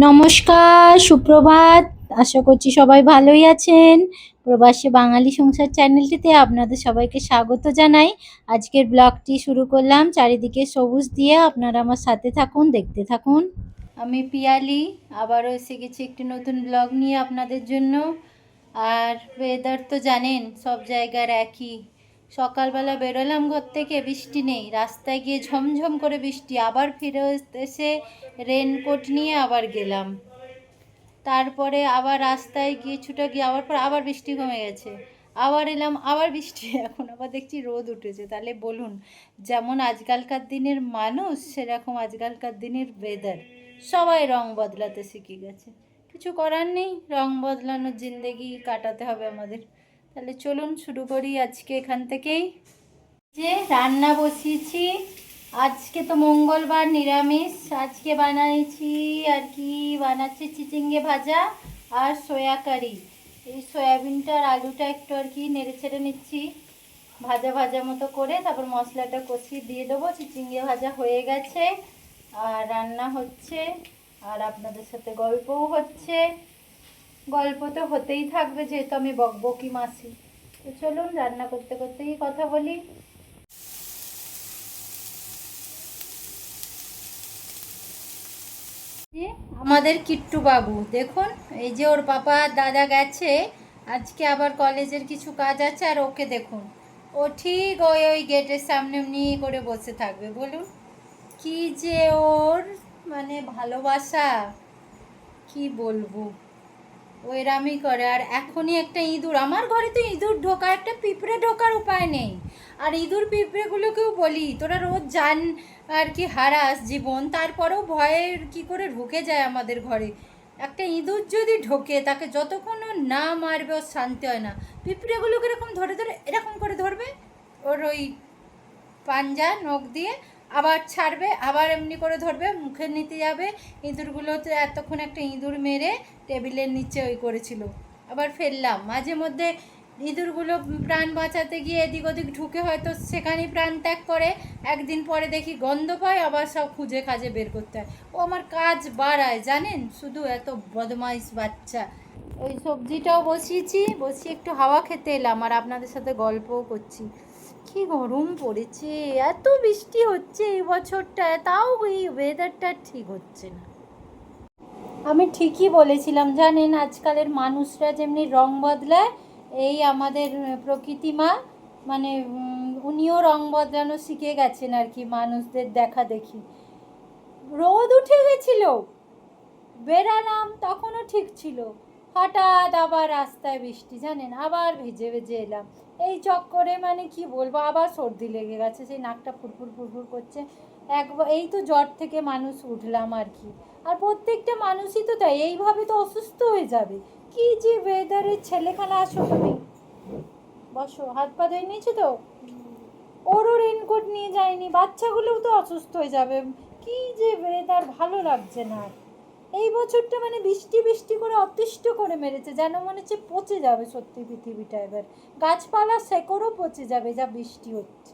নমস্কার, সুপ্রভাত। আশা করছি সবাই ভালোই আছেন। প্রবাসী বাঙালি সংসার চ্যানেলটিতে আপনাদের সবাইকে স্বাগত জানাই। আজকের ব্লগটি শুরু করলাম চারিদিকে সবুজ দিয়ে। আপনারা আমার সাথে থাকুন, দেখতে থাকুন। আমি পিয়ালি আবারও এসে গেছি একটি নতুন ব্লগ নিয়ে আপনাদের জন্য। আর ওয়েদার তো জানেন সব জায়গার একই। সকালবেলা বেরোলাম ঘর থেকে, বৃষ্টি নেই, রাস্তায় গিয়ে ঝমঝম করে বৃষ্টি, আবার ফিরে এসে রেনকোট নিয়ে আবার গেলাম। তারপরে আবার রাস্তায় গিয়ে ছুটে গিয়ে আবার বৃষ্টি কমে গেছে, আবার এলাম, আবার বৃষ্টি। এখন আবার দেখছি রোদ উঠেছে। তাহলে বলুন, যেমন আজকালকার দিনের মানুষ সেরকম আজকালকার দিনের ওয়েদার। সবাই রং বদলাতে শিখে গেছে। কিছু করার নেই, রং বদলানোর জিন্দেগি কাটাতে হবে আমাদের। তাহলে চলুন শুরু করি আজকে এখান থেকেই। যে রান্না বসিয়েছি, আজকে তো মঙ্গলবার, নিরামিষ। আজকে বানাইছি আর কি বানাচ্ছি, চিচিঙ্গে ভাজা আর সয়া কারি। এই সয়াবিনটা আর আলুটা একটু আর কি নেড়ে ছেড়ে নিচ্ছি ভাজা ভাজা মতো করে, তারপর মশলাটা কষিয়ে দিয়ে দেবো। চিচিঙ্গে ভাজা হয়ে গেছে আর রান্না হচ্ছে, আর আপনাদের সাথে গল্পও হচ্ছে। গল্প তো হতেই থাকবে যেহেতু আমি বকবকি মাসি। তো চলুন রান্না করতে করতেই কথা বলি। আমাদের কিট্টু বাবু দেখুন, এই যে ওর পাপা দাদা গেছে, আজকে আবার কলেজের কিছু কাজ আছে। আর ওকে দেখুন, ও ঠিক ওই ওই গেটের সামনে এমনি করে বসে থাকবে। বলুন কি যে ওর মানে ভালোবাসা, কি বলবো। ও এরামই করে। আর এখনই একটা ইঁদুর আমার ঘরে, তো ইঁদুর ঢোকার, একটা পিঁপড়ে ঢোকার উপায় নেই। আর ইঁদুর পিঁপড়েগুলোকেও বলি তোরা রোজ যান আর কি হারাস জীবন, তারপরেও ভয়ের কি করে ঢুকে যায় আমাদের ঘরে। একটা ইঁদুর যদি ঢোকে তাকে যতক্ষণ ও না মারবে ওর শান্তি হয় না। পিঁপড়েগুলোকে এরকম ধরে ধরে এরকম করে ধরবে, ওর ওই পাঞ্জা নখ দিয়ে, আবার ছাড়বে, আবার এমনি করে ধরবে, মুখে নিতে যাবে। ইঁদুরগুলো তো এতক্ষণ একটা ইঁদুর মেরে টেবিলের নিচে ওই করেছিল, আবার ফেললাম। মাঝে মধ্যে ইঁদুরগুলো প্রাণ বাঁচাতে গিয়ে এদিক ওদিক ঢুকে হয়তো সেখানেই প্রাণ ত্যাগ করে। একদিন পরে দেখি গন্ধ পায়, আবার সব খুঁজে খাজে বের করতে হয়। ও আমার কাজ বাড়ায় জানেন, শুধু এত বদমাইশ বাচ্চা। ওই সবজিটাও বসিয়েছি, বসিয়ে একটু হাওয়া খেতে এলাম আর আপনাদের সাথে গল্পও করছি। কি গরম পড়েছে, এত বৃষ্টি হচ্ছে এই বছরটা, তাও এই ওয়েদারটা ঠিক হচ্ছে না। আমি ঠিকই বলেছিলাম জানেন, আজকালের মানুষরা যেমনি রং বদলায়, এই আমাদের প্রকৃতি মা মানে উনিও রং বদলানো শিখে গেছেন আর কি, মানুষদের দেখা দেখি। রোদ উঠে গেছিল, বেরালাম তখনও ঠিক ছিল, হঠাৎ আবার রাস্তায় বৃষ্টি জানেন, আবার ভিজে ভিজে এলাম। এই চক্করে মানে কি বলবো, আবার সর্দি লেগে গেছে, সেই নাকটা ফুরফুর ফুরফুর করছে। একবার এই তো জ্বর থেকে মানুষ উঠলাম আর কি। আর প্রত্যেকটা মানুষই তো তাই, এইভাবে তো অসুস্থ হয়ে যাবে। কি যে ওয়েদারের ছেলেখানা। আসো তুমি বসো, হাত পা ধুয়ে নিয়েছো তো? ওরও রেনকোট নিয়ে যায়নি, বাচ্চাগুলোও তো অসুস্থ হয়ে যাবে। কি যে ওয়েদার, ভালো লাগছে না। এই বছরটা মানে বৃষ্টি বৃষ্টি করে অতিষ্ঠ করে মেরেছে, যেন মনে হচ্ছে পচে যাবে সত্যি পৃথিবীটা এবার। গাছপালা শেকড়ও পচে যাবে, যা বৃষ্টি হচ্ছে।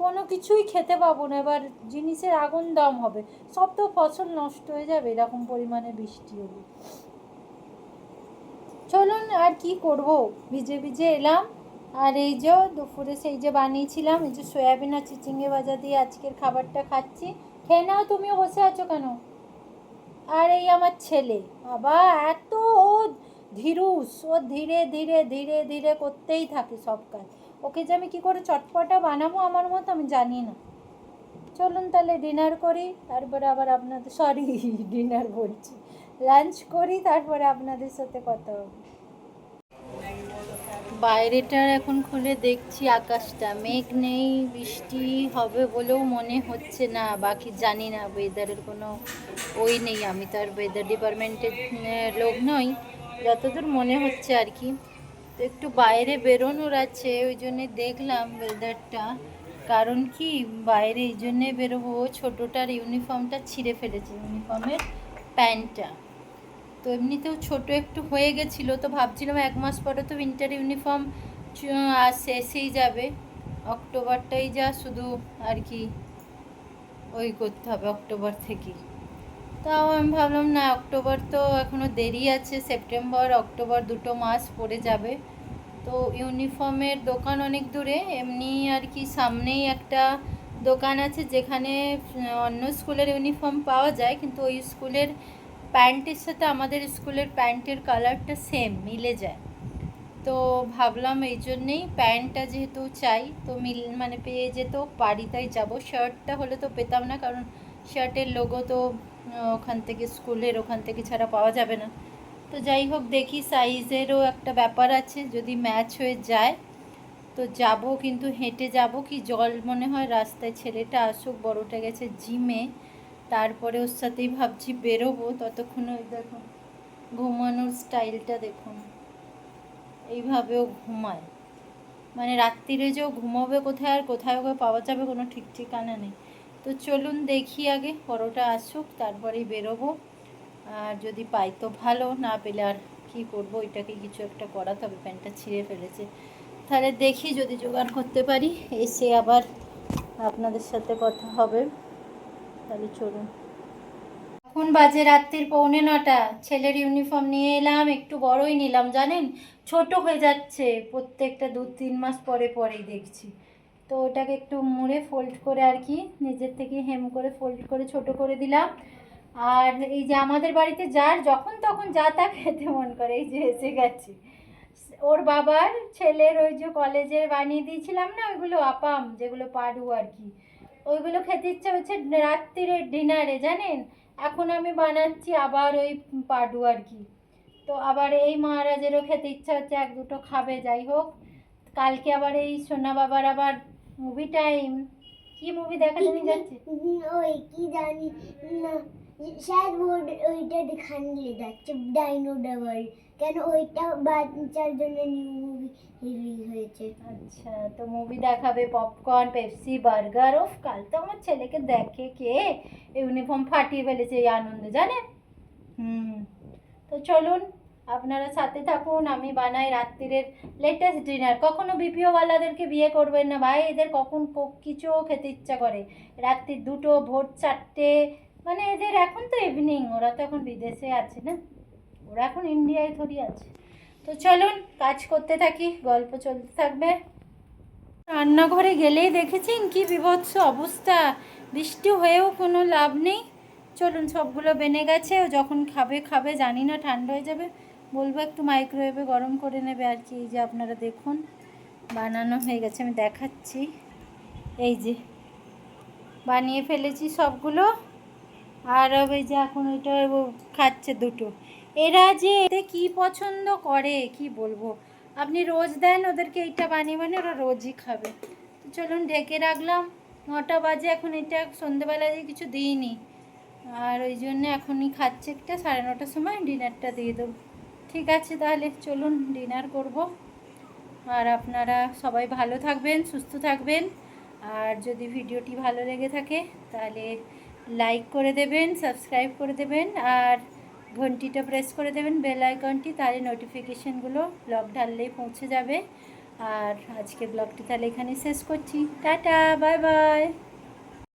কোনো কিছুই খেতে পাবো না এবার, জিনিসের আগুন দাম হবে। সব তো ফসল নষ্ট হয়ে যাবে এরকম পরিমাণে বৃষ্টি হলে। চলুন আর কি করব, ভিজে ভিজে এলাম। আর এই যে দুপুরে সেই যে বানিয়েছিলাম, এই যে সয়াবিন আর চিচিঙ্গে ভাজা দিয়ে আজকের খাবারটা খাচ্ছি। খেয়ে নাও, তুমিও বসে আছো কেন? আর এই আমার ছেলে, বাবা এত ও ধীরুস, ও ধীরে ধীরে ধীরে ধীরে করতেই থাকে সব কাজ। ওকে যে আমি কী করে চটপটা বানাবো আমার মতো আমি জানি না। চলুন তাহলে ডিনার করি, তারপরে আবার আপনাদের ডিনার বলছি, লাঞ্চ করি, তারপরে আপনাদের সাথে কথা হবে। বাইরেটার এখন খুলে দেখছি আকাশটা মেঘ নেই, বৃষ্টি হবে বলেও মনে হচ্ছে না। বাকি জানি না, ওয়েদারের কোনো ওই নেই, আমি তো আর ওয়েদার ডিপার্টমেন্টের লোক নই, যতদূর মনে হচ্ছে আর কি। তো একটু বাইরে বেরোনোর আছে, ওই জন্যে দেখলাম ওয়েদারটা। কারণ কি বাইরে এই জন্যে বেরোবো, ছোটোটার ইউনিফর্মটা ছিঁড়ে ফেলেছে, ইউনিফর্মের প্যান্টটা। তো এমনিতেও ছোট একটু হয়ে গেছিলো, তো ভাবছিলাম 1 মাস পরে তো উইন্টার ইউনিফর্ম শেষেই যাবে, অক্টোবরটাই যা শুধু আর কি ওই করতে হবে, অক্টোবর থেকেই। তাও আমি ভাবলাম না, অক্টোবর তো এখনও দেরি আছে, সেপ্টেম্বর অক্টোবর 2 মাস পড়ে যাবে। তো ইউনিফর্মের দোকান অনেক দূরে, এমনি আর কি সামনেই একটা দোকান আছে যেখানে অন্য স্কুলের ইউনিফর্ম পাওয়া যায়, কিন্তু ওই স্কুলের প্যান্টের সাথে আমাদের স্কুলের প্যান্টের কালারটা সেম, মিলে যায়। তো ভাবলাম এই জন্যেই প্যান্টটা যেহেতু চাই, তো মানে পেয়ে যেত পারি, তাই যাবো। শার্টটা হলে তো পেতাম না, কারণ শার্টের লোগো তো ওখান থেকে, স্কুলের ওখান থেকে ছাড়া পাওয়া যাবে না। তো যাই হোক, দেখি সাইজেরও একটা ব্যাপার আছে, যদি ম্যাচ হয়ে যায় তো যাব, কিন্তু হেঁটে যাব কি জল মনে হয় রাস্তায়। ছেলেটা আসুক, বড়টা গেছে জিমে, তারপরে ওর সাথেই ভাবছি বেরোবো। ততক্ষণে ওই দেখুন ঘুমানোর স্টাইলটা দেখুন, এইভাবেও ঘুমায়। মানে রাত্রিরে যেও ঘুমোবে কোথায়, আর কোথায় ওকে পাওয়া যাবে কোনো ঠিক ঠিকানা নেই। তো চলুন দেখি আগে বড়টা আসুক, তারপরেই বেরোবো। আর যদি পাই তো ভালো, না পেলে আর কী করবো, ওইটাকে কিছু একটা করাতে হবে। প্যান্টটা ছিঁড়ে ফেলেছে, তাহলে দেখি যদি জোগাড় করতে পারি, এসে আবার আপনাদের সাথে কথা হবে। তাহলে চলুন। এখন বাজে রাত্রির 8:45। ছেলের ইউনিফর্ম নিয়ে এলাম, একটু বড়ই নিলাম জানেন, ছোট হয়ে যাচ্ছে প্রত্যেকটা 2-3 মাস পরে পরেই দেখছি। তো ওটাকে একটু মুড়ে ফোল্ড করে আর কি নিজের থেকে হেম করে ফোল্ড করে ছোট করে দিলাম। আর এই যে আমাদের বাড়িতে যার যখন তখন যা তা খেতে মন করে, এই যে এসে গেছি। ওর বাবার ছেলের ওই যে কলেজে বানিয়ে দিয়েছিলাম না ওইগুলো আপাম, যেগুলো পাডু আর কি, ওইগুলো খেতে ইচ্ছা হচ্ছে রাত্রিরে ডিনারে জানেন। এখন আমি বানাচ্ছি আবার ওই পাডু আর কি। তো আবার এই মহারাজেরও খেতে ইচ্ছা হচ্ছে, 1-2টো খাবে। যাই হোক, কালকে আবার এই সোনা বাবার আবার মুভি টাইম। কি মুভি দেখা জানি যাচ্ছে, ওই কি জানি না, शायद वो ওইটা দেখান নিয়ে যাচ্ছে ডাইনোডাভার, কেন ওইটা বাচ্চার জন্য নিউ মুভি রিলিজ হয়েছে। আচ্ছা, তো মুভি দেখাবে, পপকর্ন, পেপসি, বার্গার। ও কাল তো আমার ছেলেকে দেখে কে ইউনিফর্ম ফাটিয়ে ফেলেছে এই আনন্দে জানেন। তো চলুন আপনারা সাথে থাকুন, আমি বানাই রাত্রিরের লেটেস্ট ডিনার। কখনো বিপিওওয়ালাদেরকে বিয়ে করবেন না ভাই, এদের কখন কিছু খেতে ইচ্ছা করে, রাত্রি 2টো, ভোর 4টে, মানে এদের এখন তো ইভিনিং, ওরা তো এখন বিদেশে আছে না, ওরা এখন ইন্ডিয়ায় থরি আছে। তো চলুন কাজ করতে থাকি, গল্প চলতে থাকবে। রান্নাঘরে গেলেই দেখেছেন কি বিভৎস অবস্থা, বৃষ্টি হয়েও কোনো লাভ নেই। চলুন, সবগুলো বেনে গেছে, ও যখন খাবে খাবে, জানি না ঠান্ডা হয়ে যাবে, বলবো একটু মাইক্রোওয়েভে গরম করে নেবে আর কি। এই যে আপনারা দেখুন বানানো হয়ে গেছে, আমি দেখাচ্ছি। এই যে বানিয়ে ফেলেছি সবগুলো। আর ওই যে এখন ওইটা খাচ্ছে 2টো। এরা যে এতে কী পছন্দ করে কি বলবো, আপনি রোজ দেন ওদেরকে এইটা বানিয়ে বানিয়ে, ওরা রোজই খাবে। তো চলুন ঢেকে রাখলাম, 9টা বাজে, এখন এটা সন্ধেবেলায় কিছু দিইনি, আর ওই জন্য এখনই খাচ্ছে একটা, 9:30টার সময় ডিনারটা দিয়ে দেবো। ঠিক আছে তাহলে চলুন ডিনার করব। আর আপনারা সবাই ভালো থাকবেন, সুস্থ থাকবেন। আর যদি ভিডিওটি ভালো লেগে থাকে তাহলে লাইক করে দেবেন, সাবস্ক্রাইব করে দেবেন, আর ঘন্টিটা প্রেস করে দেবেন, বেল আইকনটি, তাহলে নোটিফিকেশানগুলো ব্লগ ঢাললেই পৌঁছে যাবে। আর আজকে ব্লগটি তাহলে এখানে শেষ করছি। Tata, bye bye.